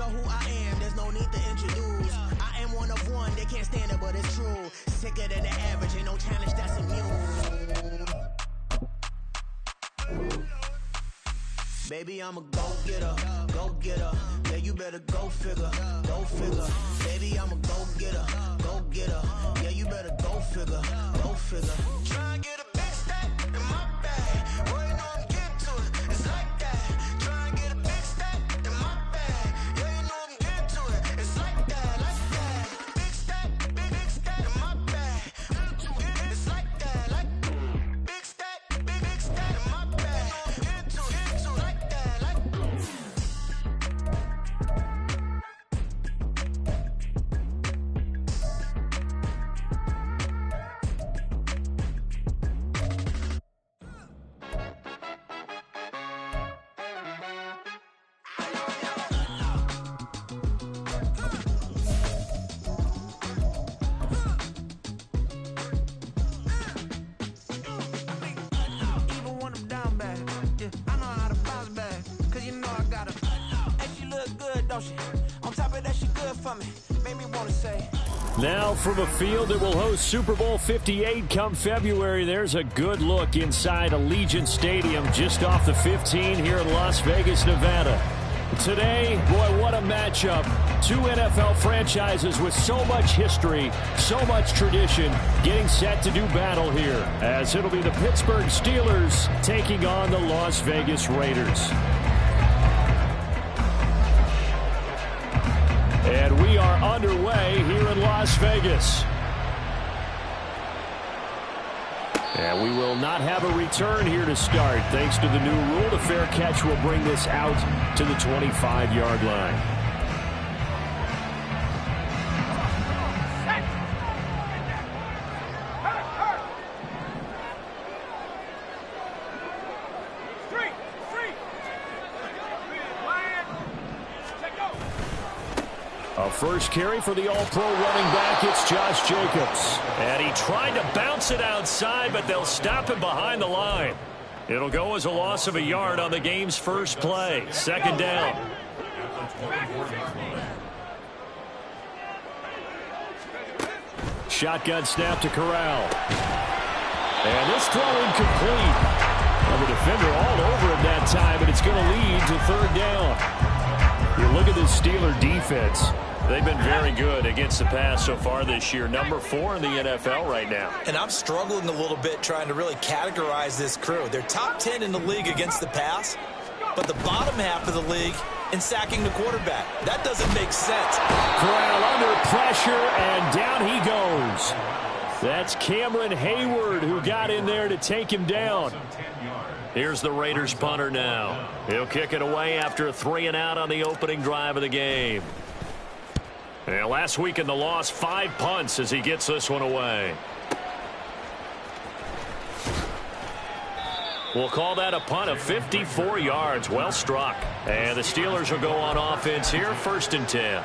nigga who I am, there's no need to introduce. I am one of one, they can't stand it, but it's true. Sicker than the average, ain't no challenge that's immune. Baby, I'm a go-getter, go-getter. Yeah, you better go figure, go figure. Baby, I'm a go-getter, go-getter. Yeah, you better go figure, go figure. Try and get a big stack in my bag. Boy, you know I'm getting to it, it's like that. Try and get a big stack in my bag. Yeah, you know I'm getting to it, it's like that, like that. Big stack in my bag. It's like that, like big stack in my bag. Get to it, like that, like. Even when I'm down bad, yeah, I know how to bounce back. Cause you know I got her. And she look good, don't she? On top of that, she good for me. Made me wanna say. Now from a field that will host Super Bowl 58 come February, there's a good look inside Allegiant Stadium just off the 15 here in Las Vegas, Nevada. Today, boy, what a matchup. Two NFL franchises with so much history, so much tradition, getting set to do battle here, as it'll be the Pittsburgh Steelers taking on the Las Vegas Raiders. And we are underway here in Las Vegas. And we will not have a return here to start. Thanks to the new rule, the fair catch will bring this out to the 25-yard line. A first carry for the all-pro running back, it's Josh Jacobs. And he tried to bounce it outside, but they'll stop him behind the line. It'll go as a loss of a yard on the game's first play. Second down. Shotgun snap to Corral. And this throw incomplete. Well, the defender all over him that time, but it's going to lead to third down. You look at this Steeler defense. They've been very good against the pass so far this year. Number 4 in the NFL right now. And I'm struggling a little bit trying to really categorize this crew. They're top 10 in the league against the pass, but the bottom half of the league in sacking the quarterback. That doesn't make sense. Corral under pressure, and down he goes. That's Cameron Hayward who got in there to take him down. Here's the Raiders punter now. He'll kick it away after a 3-and-out on the opening drive of the game. And last week in the loss, 5 punts as he gets this one away. We'll call that a punt of 54 yards. Well struck. And the Steelers will go on offense here, 1st and 10.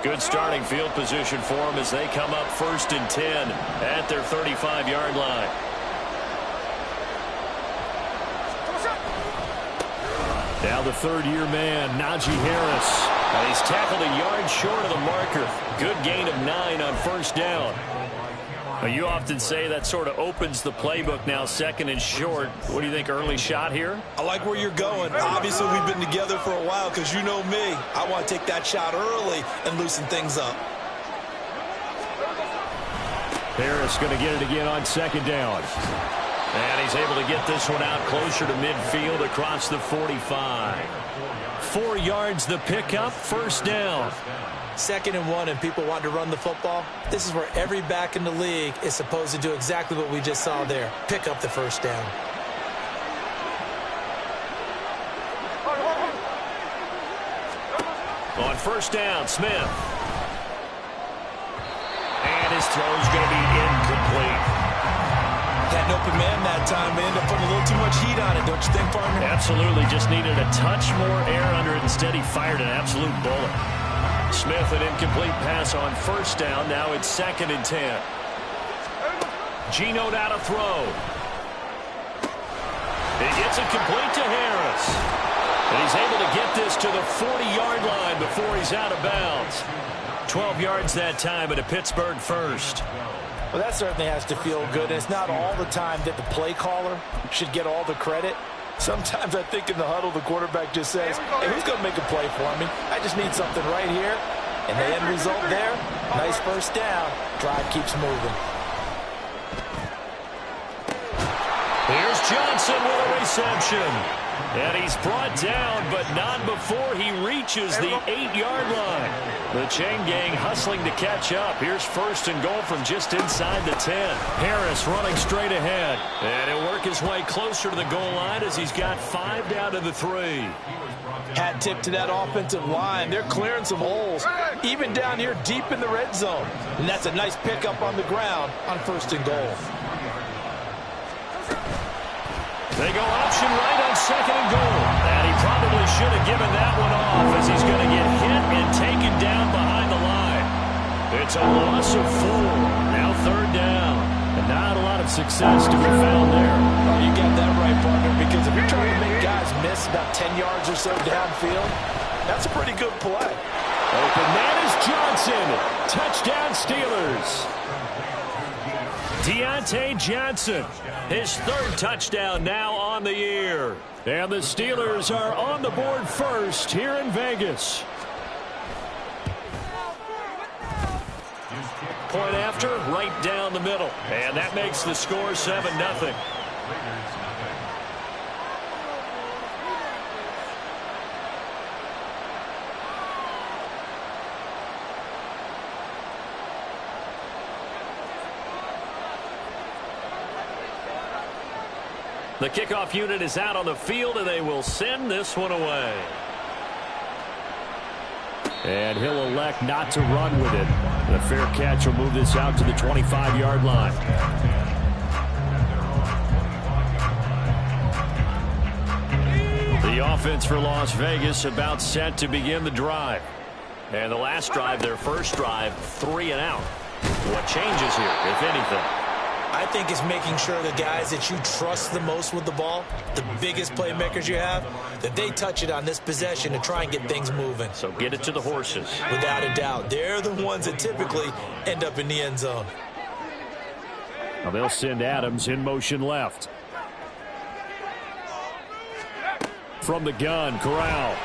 Good starting field position for them as they come up 1st and 10 at their 35-yard line. Now the third-year man, Najee Harris. And he's tackled a yard short of the marker. Good gain of 9 on 1st down. Well, you often say that sort of opens the playbook now, 2nd and short. What do you think, early shot here? I like where you're going. Obviously, we've been together for a while because you know me. I want to take that shot early and loosen things up. Harris going to get it again on 2nd down. And he's able to get this one out closer to midfield across the 45. 4 yards the pickup, 1st down. 2nd and 1 and people want to run the football. This is where every back in the league is supposed to do exactly what we just saw there. Pick up the 1st down. On 1st down, Smith. And his throw's going to be incomplete. That an open man that time. They end up putting a little too much heat on it, don't you think, partner? Absolutely. Just needed a touch more air under it. Instead, he fired an absolute bullet. Smith, an incomplete pass on first down. Now it's 2nd and 10. Geno now to throw. He gets it complete to Harris. And he's able to get this to the 40-yard line before he's out of bounds. 12 yards that time, and a Pittsburgh first. Well, that certainly has to feel good. And it's not all the time that the play caller should get all the credit. Sometimes I think in the huddle, the quarterback just says, hey, who's going to make a play for me? I just need something right here. And the end result there, nice first down. Drive keeps moving. Here's Johnson with a reception. And he's brought down, but not before he reaches the 8-yard line. The chain gang hustling to catch up. Here's 1st and goal from just inside the 10. Harris running straight ahead. And he'll work his way closer to the goal line as he's got 5 down to the 3. Hat tip to that offensive line. They're clearing some holes, even down here deep in the red zone. And that's a nice pickup on the ground on 1st and goal. They go option right on 2nd and goal. And he probably should have given that one off as he's going to get hit and taken down behind the line. It's a loss of 4. Now 3rd down. And not a lot of success to be found there. Oh, you got that right, partner, because if you're trying to make guys miss about 10 yards or so downfield, that's a pretty good play. Open man is Johnson. Touchdown Steelers. Deontay Johnson, his 3rd touchdown now on the year. And the Steelers are on the board first here in Vegas. Point after, right down the middle. And that makes the score 7-0. The kickoff unit is out on the field, and they will send this one away. And he'll elect not to run with it. The fair catch will move this out to the 25-yard line. The offense for Las Vegas about set to begin the drive. And the last drive, their first drive, 3 and out. What changes here, if anything? I think it's making sure the guys that you trust the most with the ball, the biggest playmakers you have, that they touch it on this possession to try and get things moving. So get it to the horses. Without a doubt. They're the ones that typically end up in the end zone. Now they'll send Adams in motion left. From the gun, Corral.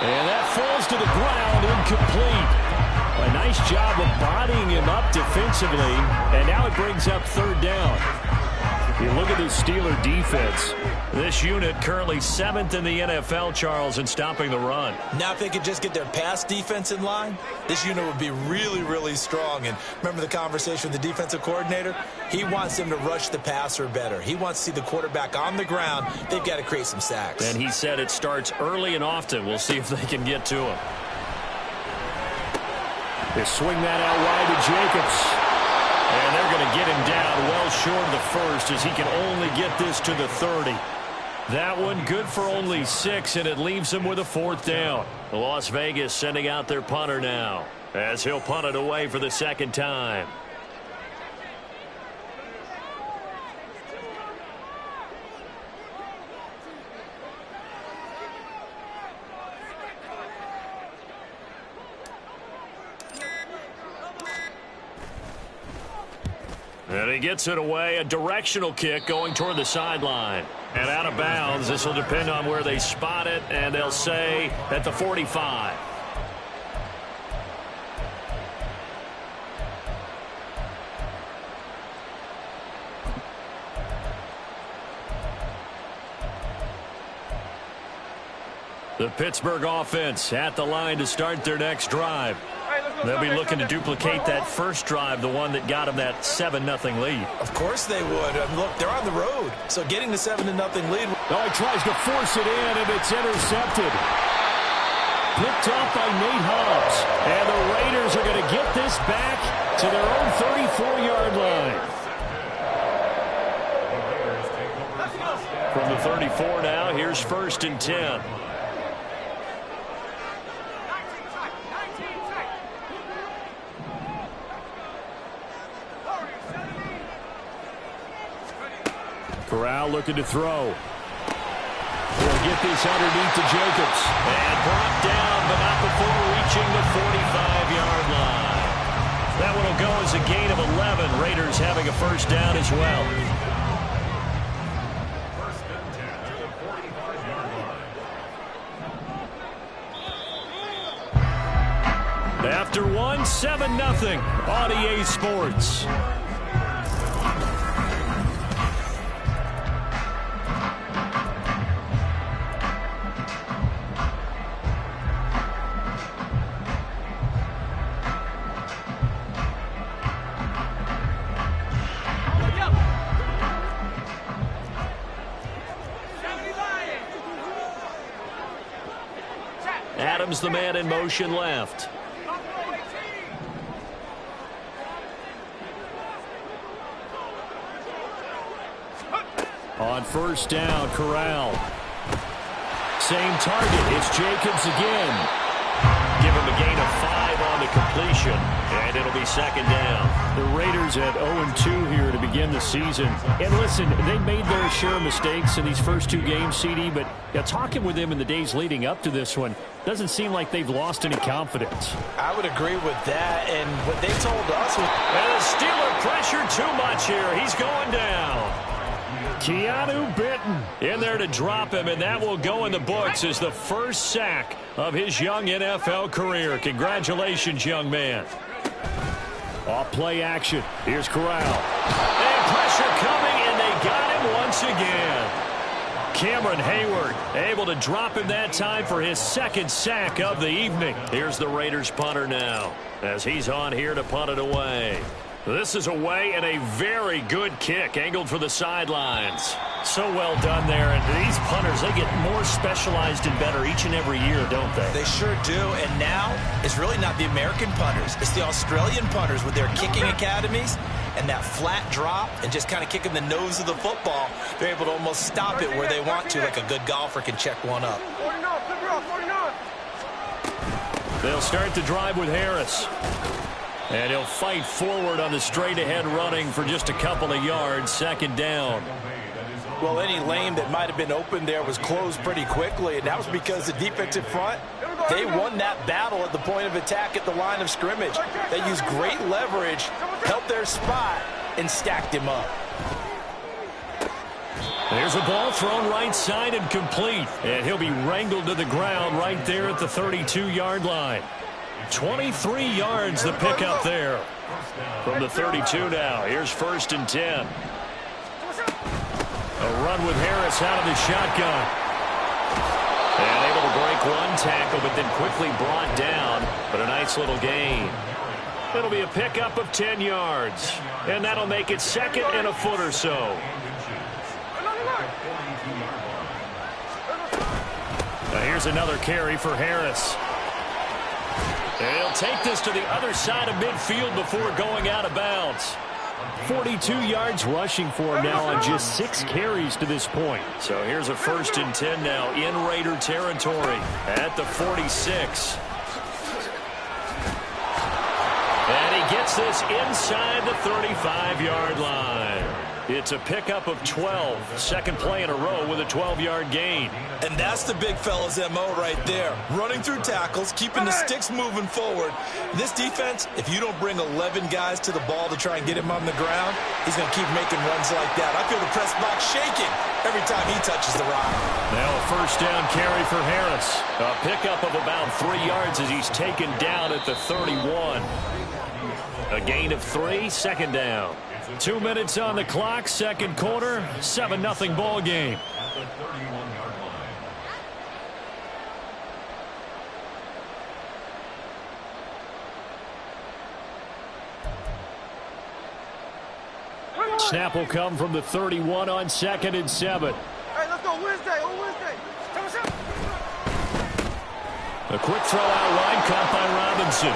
And that falls to the ground, incomplete. A nice job of bodying him up defensively, and now it brings up 3rd down. You look at the Steeler defense. This unit currently 7th in the NFL, Charles, in stopping the run. Now if they could just get their pass defense in line, this unit would be really, really strong. And remember the conversation with the defensive coordinator? He wants them to rush the passer better. He wants to see the quarterback on the ground. They've got to create some sacks. And he said it starts early and often. We'll see if they can get to him. They swing that out wide to Jacobs. And they're going to get him down well short of the 1st as he can only get this to the 30. That one good for only 6, and it leaves him with a 4th down. Las Vegas sending out their punter now as he'll punt it away for the 2nd time. And he gets it away, a directional kick going toward the sideline. And out of bounds, this will depend on where they spot it, and they'll say at the 45. The Pittsburgh offense at the line to start their next drive. They'll be looking to duplicate that first drive, the one that got them that 7-0 lead. Of course they would. Look, they're on the road, so getting the 7-0 lead. Oh, he tries to force it in, and it's intercepted. Picked off by Nate Hobbs. And the Raiders are going to get this back to their own 34-yard line. From the 34 now, here's 1st and 10. Corral looking to throw. He'll get this underneath to Jacobs. And brought down, but not before reaching the 45-yard line. That one will go as a gain of 11. Raiders having a 1st down as well. After 1, 7-0 on EA Sports. Adams, the man in motion left. On 1st down, Corral. Same target. It's Jacobs again. Give him a gain of 5 on the completion, and it'll be 2nd down. The Raiders at 0-2 here to begin the season. And listen, they made their share of mistakes in these first 2 games, CD, but talking with them in the days leading up to this one, doesn't seem like they've lost any confidence. I would agree with that, and what they told us was... And the Steeler pressure too much here. He's going down. Keanu Benton in there to drop him, and that will go in the books as the 1st sack of his young NFL career. Congratulations, young man. Off play action. Here's Corral. And pressure coming, and they got him once again. Cameron Hayward able to drop him that time for his 2nd sack of the evening. Here's the Raiders punter now as he's on here to punt it away. This is away, and a very good kick angled for the sidelines. So well done there. And these punters, they get more specialized and better each and every year, don't they? They sure do. And now it's really not the American punters. It's the Australian punters with their kicking academies and that flat drop and just kind of kicking the nose of the football. They're able to almost stop it where they want to, like a good golfer can check one up. They'll start the drive with Harris. And he'll fight forward on the straight-ahead running for just a couple of yards. 2nd down. Well, any lane that might have been open there was closed pretty quickly, and that was because the defensive front, they won that battle at the point of attack at the line of scrimmage. They used great leverage, held their spot, and stacked him up. There's a ball thrown right side and complete. And he'll be wrangled to the ground right there at the 32-yard line. 23 yards the pickup there. From the 32 now. Here's 1st and 10. A run with Harris out of the shotgun. And able to break one tackle, but then quickly brought down. But a nice little gain. It'll be a pickup of 10 yards. And that'll make it 2nd and a foot or so. Now here's another carry for Harris. And he'll take this to the other side of midfield before going out of bounds. 42 yards rushing for him now on just 6 carries to this point. So here's a 1st and 10 now in Raider territory at the 46. And he gets this inside the 35-yard line. It's a pickup of 12. 2nd play in a row with a 12-yard gain. And that's the big fella's MO right there. Running through tackles, keeping the sticks moving forward. This defense, if you don't bring 11 guys to the ball to try and get him on the ground, he's going to keep making runs like that. I feel the press box shaking every time he touches the rock. Now a 1st down carry for Harris. A pickup of about 3 yards as he's taken down at the 31. A gain of 3, 2nd down. 2 minutes on the clock, 2nd quarter, 7-0 ball game. Snap will come from the 31 on 2nd and 7. Hey, let's go Wednesday, on Wednesday. A quick throw out wide, caught by Robinson.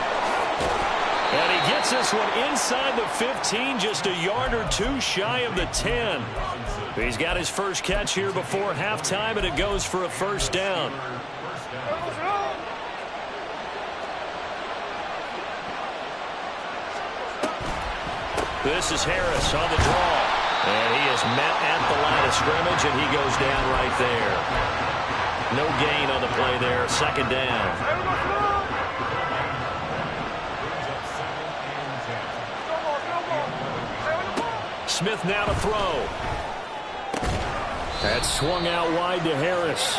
And he gets this one inside the 15, just a yard or two shy of the 10. He's got his first catch here before halftime, and it goes for a first down. This is Harris on the draw. And he is met at the line of scrimmage, and he goes down right there. No gain on the play there. Second down. Smith now to throw. That swung out wide to Harris.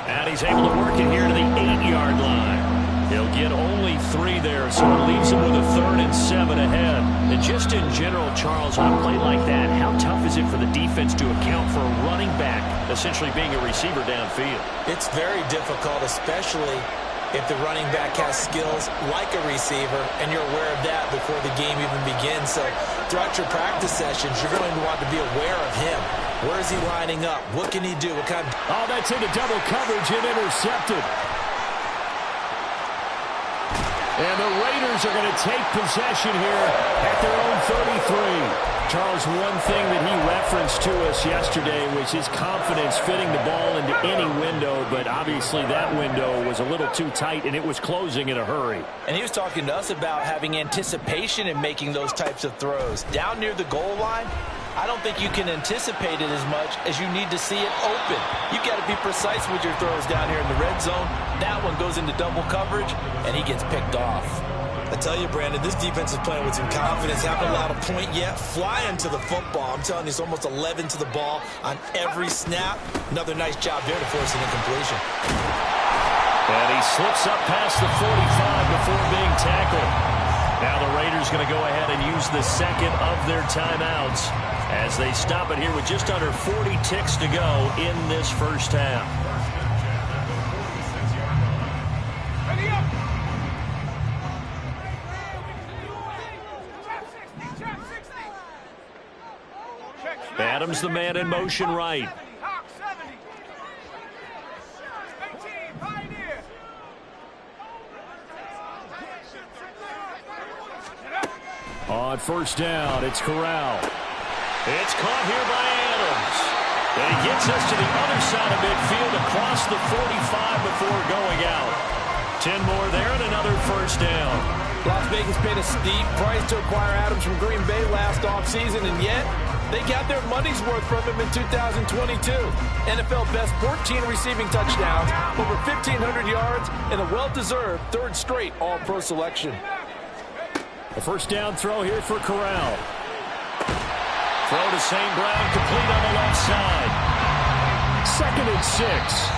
And he's able to work it here to the 8-yard line. He'll get only 3 there, so it leaves him with a 3rd and 7 ahead. And just in general, Charles, on a play like that, how tough is it for the defense to account for a running back essentially being a receiver downfield? It's very difficult, especially if the running back has skills like a receiver, and you're aware of that before the game even begins. So throughout your practice sessions, you're going to want to be aware of him. Where is he lining up? What can he do? What kind of... Oh, that's into double coverage and intercepted. And the Raiders are going to take possession here at their own 33. Charles, one thing that he referenced to us yesterday was his confidence fitting the ball into any window, but obviously that window was a little too tight, and it was closing in a hurry. And he was talking to us about having anticipation in making those types of throws. Down near the goal line, I don't think you can anticipate it as much as you need to see it open. You've got to be precise with your throws down here in the red zone. That one goes into double coverage, and he gets picked off. I tell you, Brandon, this defense is playing with some confidence. Haven't allowed a point yet. Flying to the football. I'm telling you, it's almost 11 to the ball on every snap. Another nice job there to force an incompletion. And he slips up past the 45 before being tackled. Now the Raiders going to go ahead and use the second of their timeouts as they stop it here with just under 40 ticks to go in this first half. Adams the man in motion right. On first down, it's Corral. It's caught here by Adams. And he gets us to the other side of midfield across the 45 before going out. 10 more there and another first down. Las Vegas paid a steep price to acquire Adams from Green Bay last offseason, and yet they got their money's worth from him in 2022. NFL best 14 receiving touchdowns, over 1,500 yards, and a well-deserved 3rd straight All-Pro selection. The first down throw here for Corral. Throw to St. Brown, complete on the left side. 2nd and 6.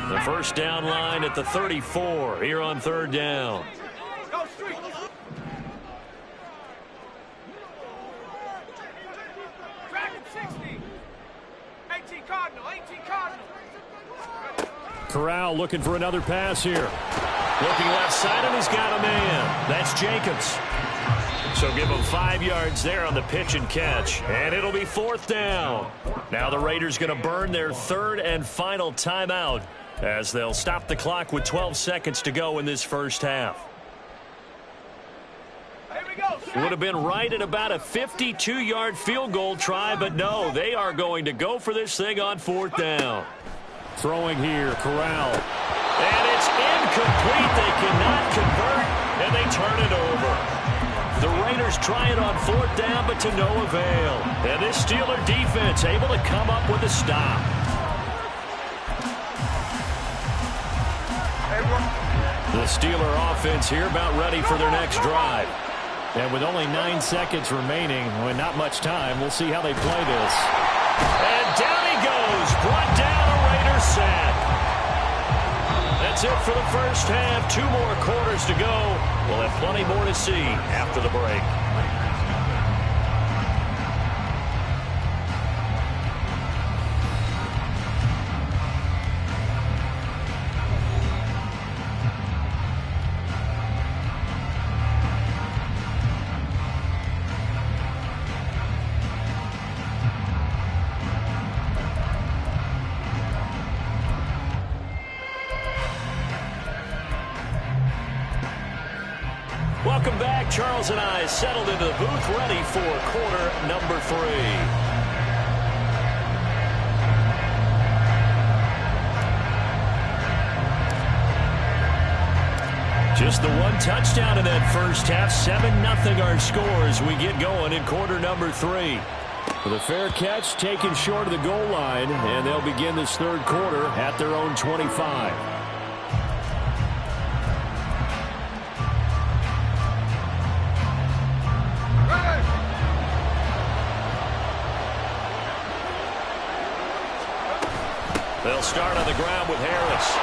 The first down line at the 34 here on 3rd down. Go street. Dragon 60. 18 Cardinal. 18 Cardinal. Corral looking for another pass here. Looking left side, and he's got a man. That's Jacobs. So give him 5 yards there on the pitch and catch. And it'll be 4th down. Now the Raiders going to burn their 3rd and final timeout as they'll stop the clock with 12 seconds to go in this first half. Would have been right at about a 52-yard field goal try, but no, they are going to go for this thing on 4th down. Throwing here, Corral. And it's incomplete. They cannot convert, and they turn it over. The Raiders try it on 4th down, but to no avail. And this Steeler defense able to come up with a stop. The Steeler offense here about ready for their next drive. And with only 9 seconds remaining, with not much time, we'll see how they play this. And down he goes, brought down a Raider sack. That's it for the first half. 2 more quarters to go. We'll have plenty more to see after the break. Welcome back. Charles and I settled into the booth, ready for quarter number 3. Just the one touchdown in that first half. 7-0 our score as we get going in quarter number 3. With a fair catch taken short of the goal line, and they'll begin this third quarter at their own 25. They'll start on the ground with Harris.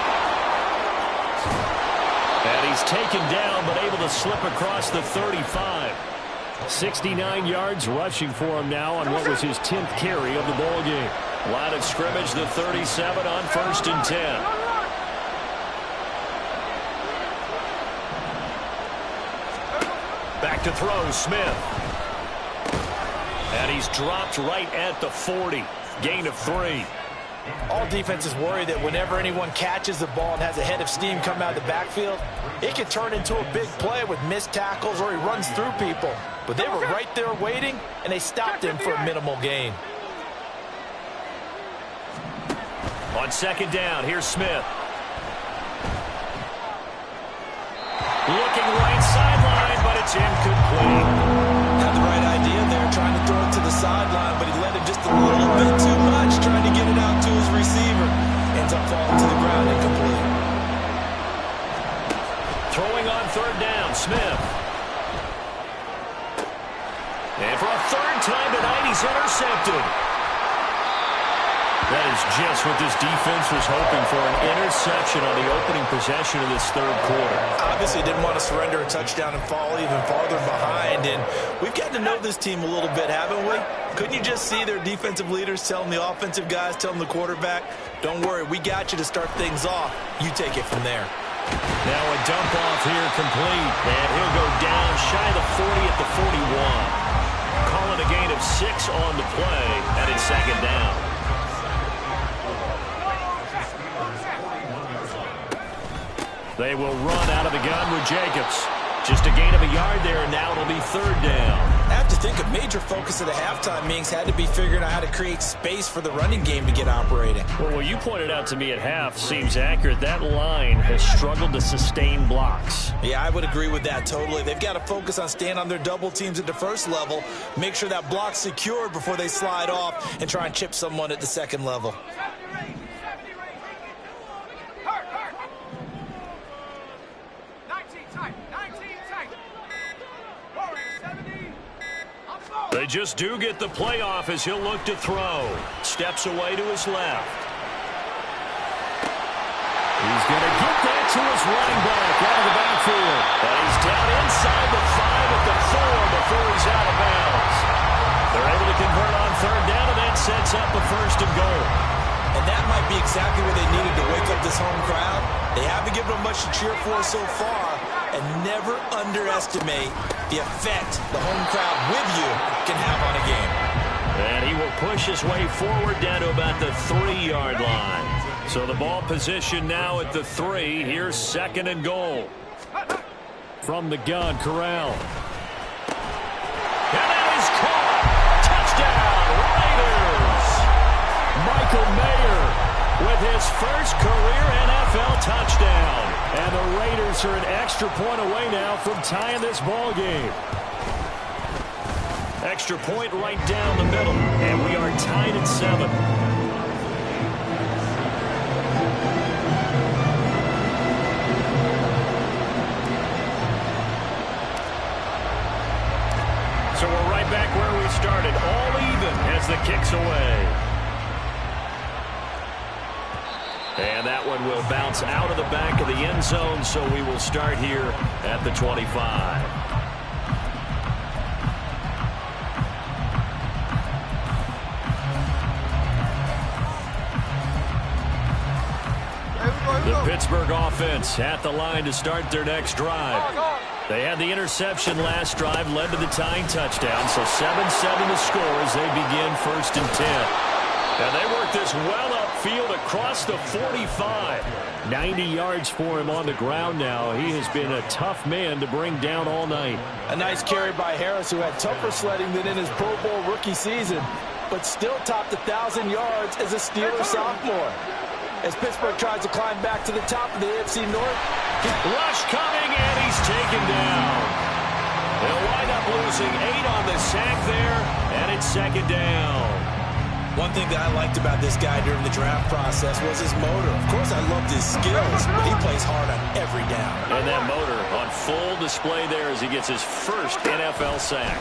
And he's taken down, but able to slip across the 35. 69 yards rushing for him now on what was his 10th carry of the ball game. Line of scrimmage, the 37 on 1st and 10. Back to throw, Smith. And he's dropped right at the 40. Gain of 3. All defenses worry that whenever anyone catches the ball and has a head of steam come out of the backfield, it can turn into a big play with missed tackles or he runs through people. But they were right there waiting, and they stopped him for a minimal gain. On 2nd down, here's Smith. Looking right sideline, but it's incomplete. Had the right idea there, trying to throw it to the sideline, but he led him just a little bit too much, trying to get it out to his receiver. Ends up falling to the ground incomplete. Throwing on 3rd down, Smith. And for a 3rd time tonight, he's intercepted. That is just what this defense was hoping for, an interception on the opening possession of this third quarter. Obviously didn't want to surrender a touchdown and fall even farther behind, and we've gotten to know this team a little bit, haven't we? Couldn't you just see their defensive leaders telling the offensive guys, telling the quarterback, don't worry, we got you to start things off. You take it from there. Now a dump off here complete, and he'll go down shy of the 40 at the 41. Calling a gain of 6 on the play, and it's 2nd down. They will run out of the gun with Jacobs. Just a gain of a yard there, and now it'll be 3rd down. I have to think a major focus of the halftime meetings had to be figuring out how to create space for the running game to get operating. Well, what you pointed out to me at half seems accurate. That line has struggled to sustain blocks. Yeah, I would agree with that totally. They've got to focus on staying on their double teams at the first level, make sure that block's secured before they slide off and try and chip someone at the second level. They just do get the playoff as he'll look to throw. Steps away to his left. He's going to get that to his running back out of the backfield. And he's down inside the 5 at the 4 before he's out of bounds. They're able to convert on 3rd down, and that sets up a 1st and goal. And that might be exactly what they needed to wake up this home crowd. They haven't given them much to cheer for so far, and never underestimate the effect the home crowd with you can have on a game. And he will push his way forward down to about the 3-yard line. So the ball position now at the 3. Here's 2nd and goal. From the gun, Corral. And that is caught. Touchdown, Raiders. Michael Mayer with his first career NFL touchdown. And the Raiders are an extra point away now from tying this ball game. Extra point right down the middle, and we are tied at 7. So we're right back where we started, all even as the kick's away. And that one will bounce out of the back of the end zone, so we will start here at the 25. The Pittsburgh offense at the line to start their next drive. They had the interception last drive, led to the tying touchdown, so 7-7 to score as they begin 1st and 10. And they work this well up field across the 45. 90 yards for him on the ground now. He has been a tough man to bring down all night. A nice carry by Harris, who had tougher sledding than in his Pro Bowl rookie season, but still topped 1,000 yards as a Steeler sophomore. As Pittsburgh tries to climb back to the top of the AFC North. Rush coming, and he's taken down. They'll wind up losing 8 on the sack there, and it's second down. One thing that I liked about this guy during the draft process was his motor. Of course, I loved his skills, but he plays hard on every down. And that motor on full display there as he gets his first NFL sack.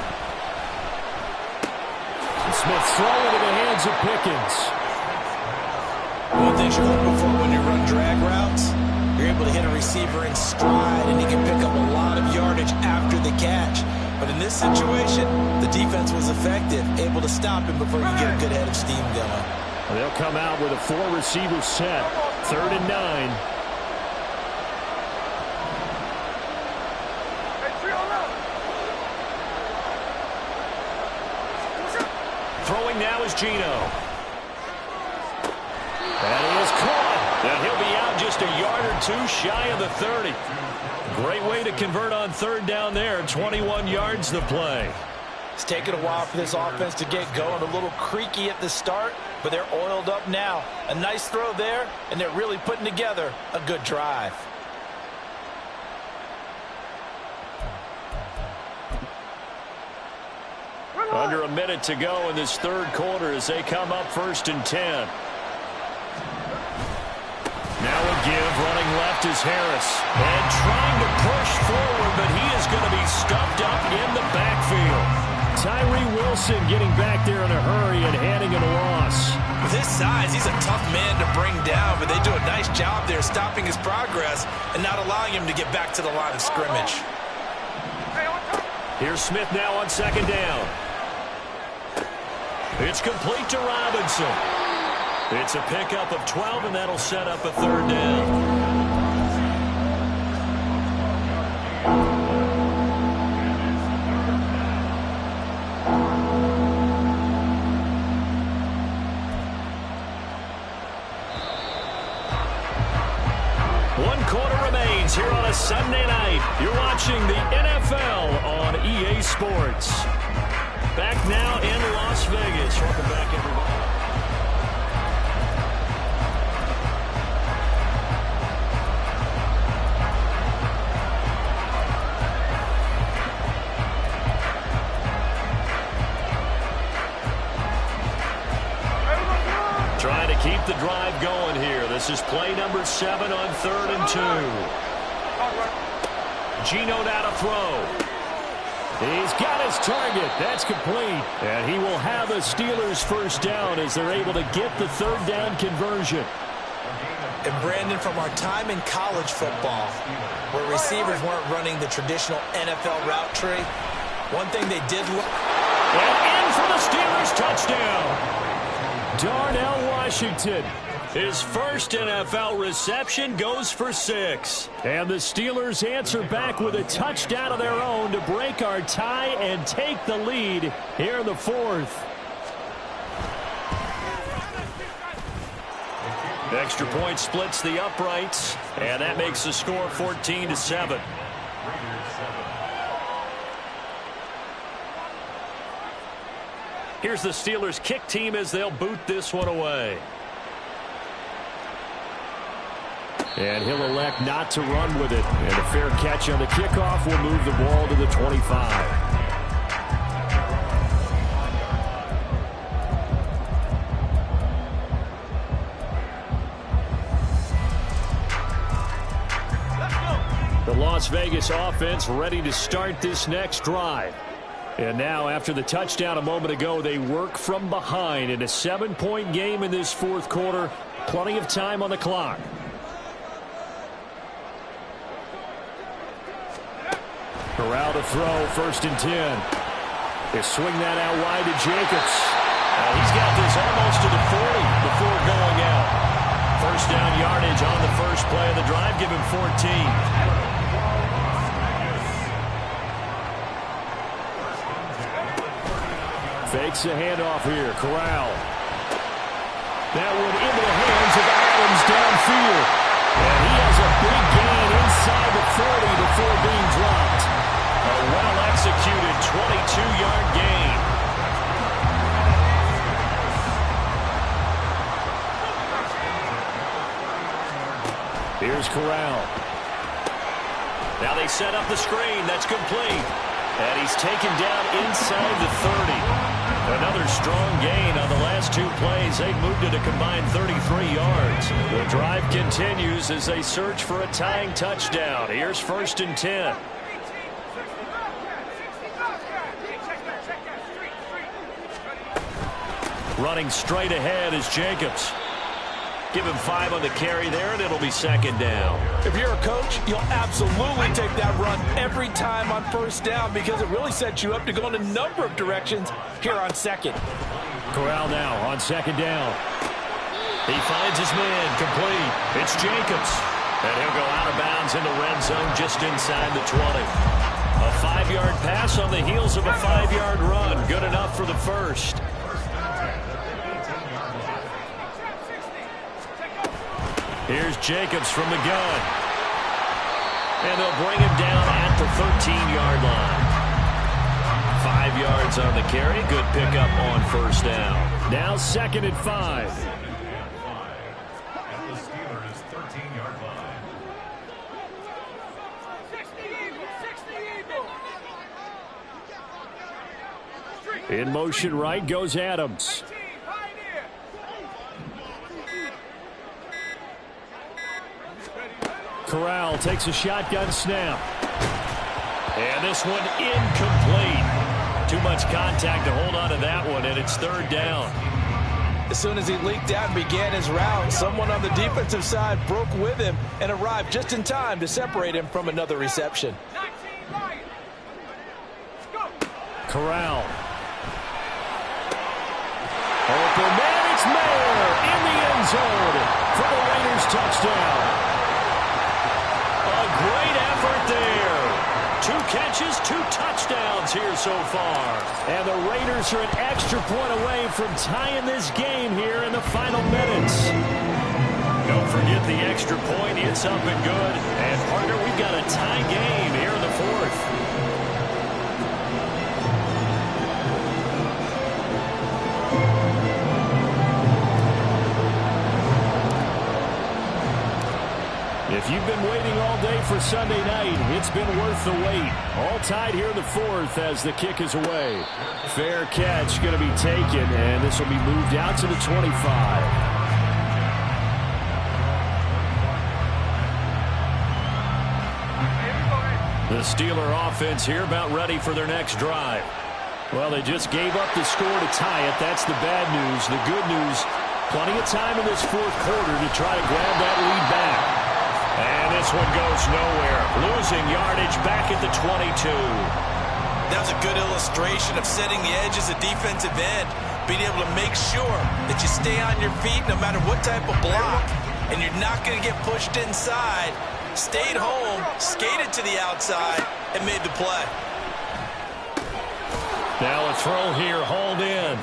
Smith throwing into the hands of Pickens. One thing you're looking for when you run drag routes, you're able to hit a receiver in stride, and he can pick up a lot of yardage after the catch. But in this situation, the defense was effective, able to stop him before you get a good head of steam going. Well, they'll come out with a 4-receiver set. 3rd and 9. Throwing now is Geno. And he is caught. And he'll be out just a yard or two shy of the 30. Great way to convert on 3rd down there. 21 yards the play. It's taken a while for this offense to get going. A little creaky at the start, but they're oiled up now. A nice throw there, and they're really putting together a good drive. Under a minute to go in this 3rd quarter as they come up 1st and 10. Now a give, running left is Harris. And trying to push forward, but he is going to be stuffed up in the backfield. Tyree Wilson getting back there in a hurry and handing it a loss. With his size, he's a tough man to bring down, but they do a nice job there stopping his progress and not allowing him to get back to the line of scrimmage. Here's Smith now on 2nd down. It's complete to Robinson. It's a pickup of 12, and that'll set up a 3rd down. One quarter remains here on a Sunday night. You're watching the NFL on EA Sports. Back now in Las Vegas. Welcome back, everybody. Trying to keep the drive going here. This is play number 7 on 3rd and 2. Geno now to throw. He's got his target. That's complete. And he will have a Steelers 1st down as they're able to get the 3rd down conversion. And Brandon, from our time in college football, where receivers weren't running the traditional NFL route tree, one thing they did look. And in for the Steelers touchdown. Darnell Washington. His first NFL reception goes for 6. And the Steelers answer back with a touchdown of their own to break our tie and take the lead here in the 4th. Extra point splits the uprights, and that makes the score 14-7. Here's the Steelers kick team as they'll boot this one away. And he'll elect not to run with it. And a fair catch on the kickoff will move the ball to the 25. The Las Vegas offense ready to start this next drive. And now, after the touchdown a moment ago, they work from behind in a 7-point game in this 4th quarter. Plenty of time on the clock. Corral to throw, 1st and 10. They swing that out wide to Jacobs. He's got this almost to the 40 before going out. 1st down yardage on the first play of the drive. Give him 14. Fakes the handoff here. Corral. That one into the hands of Adams downfield. And he has a big gain inside the 40 before being dropped. A well-executed 22-yard gain. Here's Corral. Now they set up the screen. That's complete. And he's taken down inside the 30. Another strong gain on the last two plays. They've moved it a combined 33 yards. The drive continues as they search for a tying touchdown. Here's 1st and 10. Running straight ahead is Jacobs. Give him 5 on the carry there, and it'll be 2nd down. If you're a coach, you'll absolutely take that run every time on 1st down because it really sets you up to go in a number of directions here on 2nd. Corral now on 2nd down. He finds his man complete. It's Jacobs. And he'll go out of bounds in the red zone just inside the 20. A 5-yard pass on the heels of a 5-yard run. Good enough for the first. Here's Jacobs from the gun. And they'll bring him down at the 13-yard line. 5 yards on the carry. Good pickup on 1st down. Now 2nd and 5. At the Steelers' 13-yard line. 60 Eagle. In motion right goes Adams. Corral takes a shotgun snap. And this one incomplete. Too much contact to hold on to that one, and it's 3rd down. As soon as he leaked out and began his route, someone on the defensive side broke with him and arrived just in time to separate him from another reception. Corral. Open man, it's Mayer in the end zone for the Raiders touchdown. A great effort there. 2 catches, 2 touchdowns here so far. And the Raiders are an extra point away from tying this game here in the final minutes. Don't forget the extra point. It's up and good. And, partner, we've got a tie game here in the 4th. If you've been waiting all day for Sunday night, it's been worth the wait. All tied here in the 4th as the kick is away. Fair catch going to be taken, and this will be moved out to the 25. The Steeler offense here about ready for their next drive. Well, they just gave up the score to tie it. That's the bad news. The good news, plenty of time in this 4th quarter to try to grab that lead back. And this one goes nowhere. Losing yardage back at the 22. That was a good illustration of setting the edge as a defensive end. Being able to make sure that you stay on your feet no matter what type of block. And you're not going to get pushed inside. Stayed home, skated to the outside, and made the play. Now a throw here, hauled in.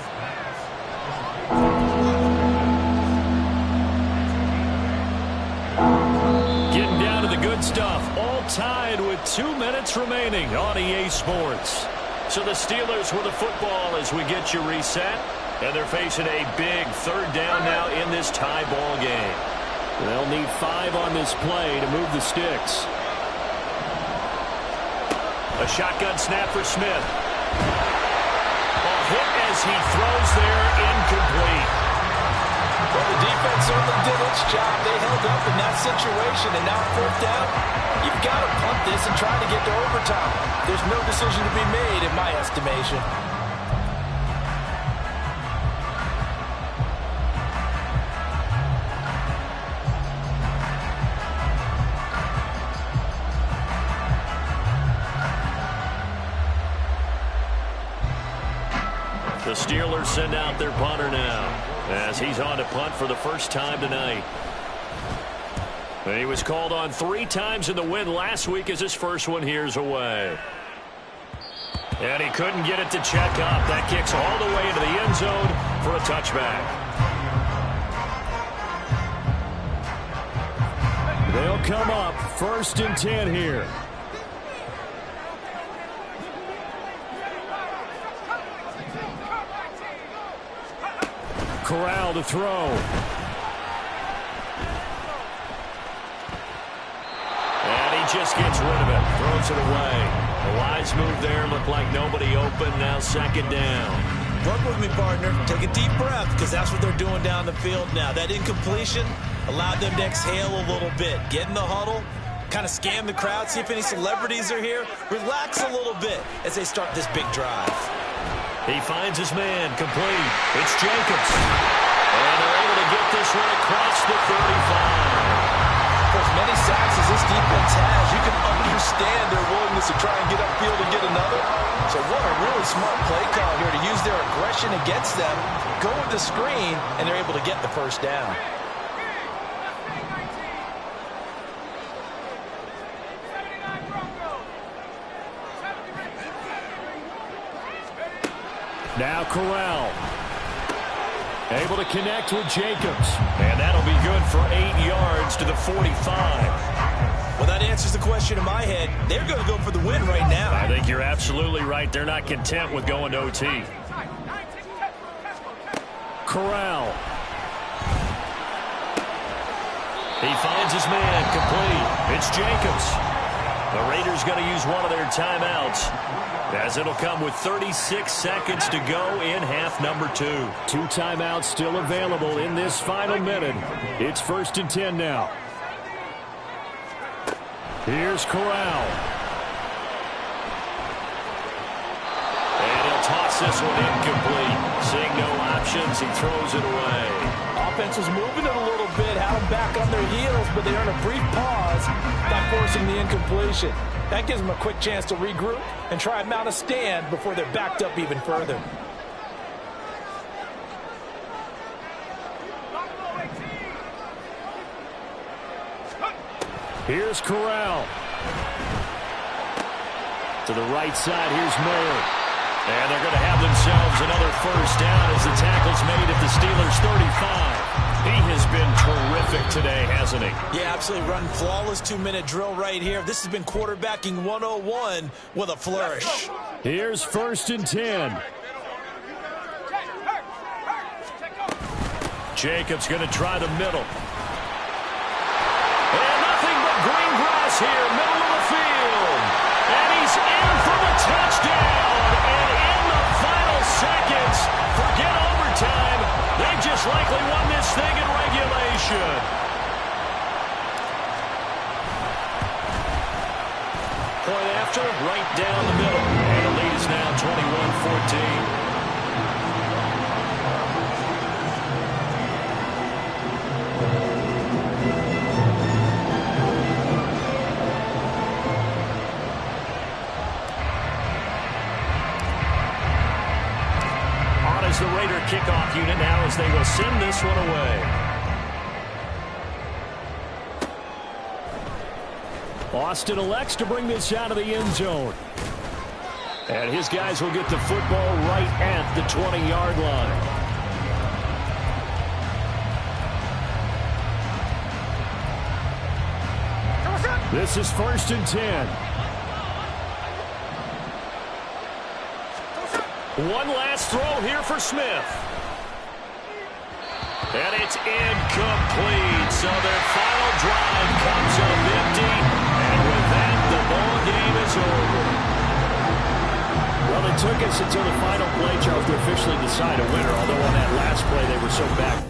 Getting down to the good stuff. All tied with 2 minutes remaining on EA Sports. So the Steelers with the football as we get you reset. And they're facing a big 3rd down now in this tie ball game. They'll need 5 on this play to move the sticks. A shotgun snap for Smith. A hit as he throws there, incomplete. Well, the defense certainly did its job. They held up in that situation, and now 4th down, you've got to punt this and try to get to overtime. There's no decision to be made in my estimation. The Steelers send out their punter now as he's on to punt for the first time tonight. He was called on 3 times in the win last week as his first one here's away. And he couldn't get it to check up. That kicks all the way into the end zone for a touchback. They'll come up 1st and 10 here. Corral to throw. And he just gets rid of it. Throws it away. A wise move there. Looked like nobody open. Now 2nd down. Work with me, partner. Take a deep breath, because that's what they're doing down the field now. That incompletion allowed them to exhale a little bit. Get in the huddle, kind of scan the crowd, see if any celebrities are here. Relax a little bit as they start this big drive. He finds his man, complete. It's Jacobs. And they're able to get this one across the 35. For as many sacks as this defense has, you can understand their willingness to try and get upfield and get another. So what a really smart play call here to use their aggression against them, go with the screen, and they're able to get the 1st down. Now Corral. Able to connect with Jacobs. And that'll be good for 8 yards to the 45. Well, that answers the question in my head. They're going to go for the win right now. I think you're absolutely right. They're not content with going to OT. Corral. He finds his man, complete. It's Jacobs. The Raiders going to use one of their timeouts, as it'll come with 36 seconds to go in half number 2. 2 timeouts still available in this final minute. It's 1st and 10 now. Here's Corral. And he'll toss this one incomplete. Seeing no options, he throws it away. Offense was moving it a little bit, had them back on their heels, but they earned a brief pause by forcing the incompletion. That gives them a quick chance to regroup and try and mount a stand before they're backed up even further. Here's Corral. To the right side, here's Miller. And they're going to have themselves another 1st down as the tackle's made at the Steelers' 35. He has been terrific today, hasn't he? Yeah, absolutely. Run flawless 2-minute drill right here. This has been quarterbacking 101 with a flourish. Here's 1st and 10. Jacobs going to try the middle. And nothing but green grass here, middle of the field. And he's in for the touchdown. And in the final seconds, forget overtime. They just likely won this thing in regulation. Point after, right down the middle. And the lead is now 21-14. The Raider kickoff unit now as they will send this one away. Austin elects to bring this out of the end zone. And his guys will get the football right at the 20-yard line. This is 1st and 10. One last throw here for Smith. And it's incomplete. So their final drive comes up empty. And with that, the ball game is over. Well, it took us until the final play, Charles, to officially decide a winner. Although on that last play, they were so back.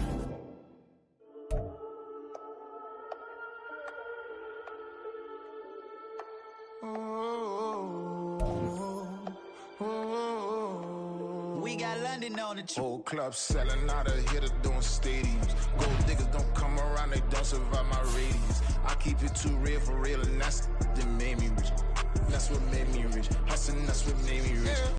Whole club selling out of here to doing stadiums. Gold diggers don't come around, they don't survive my radius. I keep it too real for real, and that's that made me rich. That's what made me rich. Hustling, that's what made me rich.